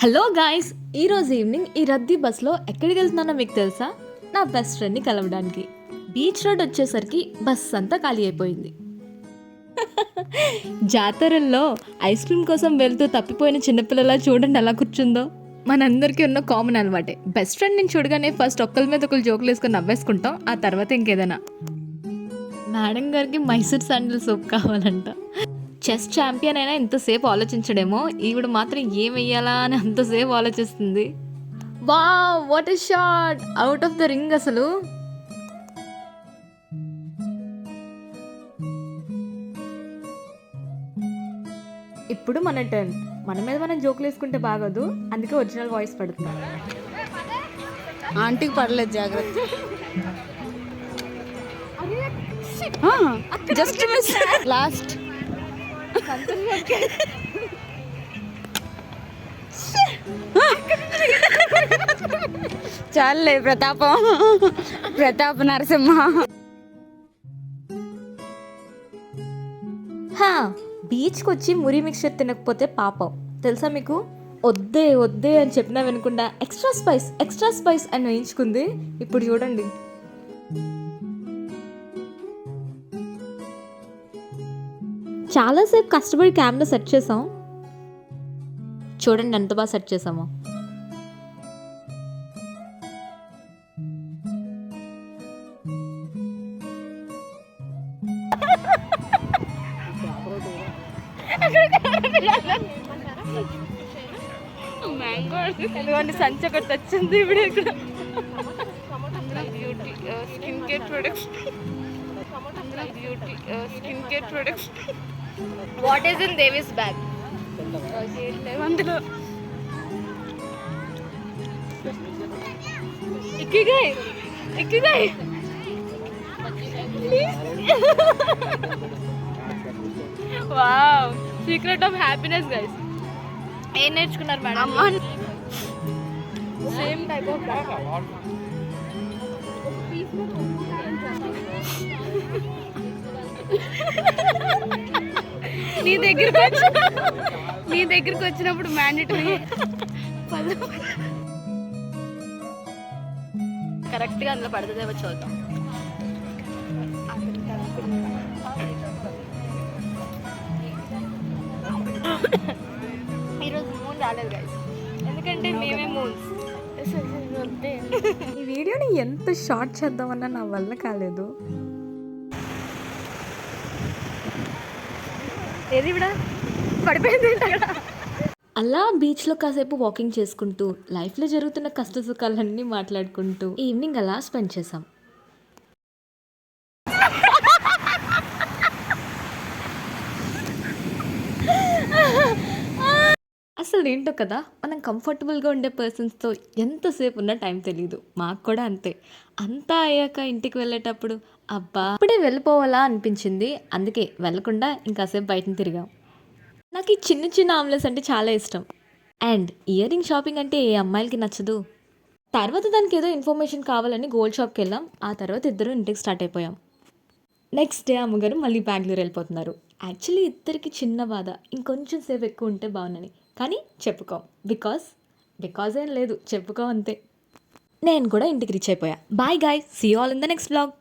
Hello guys, ఈరోజు evening ఈ రద్దీ బస్లో ఎక్కడికి వెళ్తున్నానో మీకు తెలుసా? నా బెస్ట్ ఫ్రెండ్ని కలవడానికి. బీచ్ రోడ్ వచ్చేసరికి బస్ అంతా ఖాళీ అయిపోయింది. జాతరల్లో ఐస్ క్రీమ్ కోసం వెళ్తూ తప్పిపోయిన చిన్నపిల్లలా చూడండి ఎలా కూర్చుందో. మనందరికీ ఉన్న కామన్ అలవాటే, బెస్ట్ ఫ్రెండ్ నేను చూడగానే ఫస్ట్ ఒక్కరి మీద ఒకరు జోకులు వేసుకొని నవ్వేసుకుంటాం, ఆ తర్వాత ఇంకేదైనా. మేడం గారికి మైసూర్ శాండిల్ సోప్ కావాలంట. చెస్ ఛాంపియన్ అయినా ఇంతసేపు ఆలోచించడేమో, ఈవిడ మాత్రం ఏం వెయ్యాలా అని అంతసేపు ఆలోచిస్తుంది. Wow, what a shot! Out of the ring అసలు. ఇప్పుడు మన టర్న్. మన మీద మనం జోకులు వేసుకుంటే బాగోదు, అందుకే ఒరిజినల్ వాయిస్ పడుతుంది. ఆంటీకి పడలేదు, జాగ్రత్త. Just miss. లాస్ట్ చాలే ప్రతాప నరసింహ. బీచ్కి వచ్చి మురి మిక్చర్ తినకపోతే పాపం, తెలుసా మీకు? వద్దే వద్దే అని చెప్పినా వినకుండా ఎక్స్ట్రా స్పైస్ అని వేయించుకుంది. ఇప్పుడు చూడండి. చాలాసేపు కష్టపడి కెమెరా సెట్ చేసాం. చూడండి ఎంత బాగా సెట్ చేసామో. ఎందుకంటే సంచి ఒకటి వచ్చింది ఇప్పుడు ఇక్కడ. Skin care products. What is in Devi's bag? అందులో Ikigai wow, secret of happiness guys. ఏం నేర్చుకున్నారు మేడం? సేమ్ టైప్ ఆఫ్ నీ దగ్గరికి వచ్చినప్పుడు మ్యాండేటరీ కరెక్ట్గా అందులో పడుతుందేమో చూద్దాం. ఈరోజు మూన్ రాలేదు గైస్, ఎందుకంటే మేమే మూన్స్. ఈ వీడియోని ఎంత షార్ట్ చేద్దామన్నా నా వల్ల కాలేదు. ఏది కూడా పడిపోయింది. అలా బీచ్లో కాసేపు వాకింగ్ చేసుకుంటూ లైఫ్లో జరుగుతున్న కష్ట సుఖాలన్నీ మాట్లాడుకుంటూ ఈవినింగ్ అలా స్పెండ్ చేసాం. అసలు ఏంటో కదా, మనం కంఫర్టబుల్గా ఉండే పర్సన్స్తో ఎంతసేపు ఉన్న టైం తెలియదు. మాకు కూడా అంతే. అంతా అయ్యాక ఇంటికి వెళ్ళేటప్పుడు అబ్బా ఇప్పుడే వెళ్ళిపోవాలా అనిపించింది. అందుకే వెళ్ళకుండా ఇంకాసేపు బయటని తిరిగాం. నాకు ఈ చిన్న చిన్న ఆమ్లెట్స్ అంటే చాలా ఇష్టం. అండ్ ఇయర్ రింగ్ షాపింగ్ అంటే ఏ అమ్మాయిలకి నచ్చదు. తర్వాత దానికి ఏదో ఇన్ఫర్మేషన్ కావాలని గోల్డ్ షాప్కి వెళ్ళాం. ఆ తర్వాత ఇద్దరు ఇంటికి స్టార్ట్ అయిపోయాం. నెక్స్ట్ డే అమ్మగారు మళ్ళీ బెంగళూరు వెళ్ళిపోతున్నారు. యాక్చువల్లీ ఇద్దరికి చిన్న బాధ, ఇంకొంచెం సేపు ఎక్కువ ఉంటే బాగుందని. కానీ చెప్పుకోం. బికాజ్ ఏం లేదు, చెప్పుకో అంతే. నేను కూడా ఇంటికి రీచ్ అయిపోయా. Bye guys, see you all in the next blog.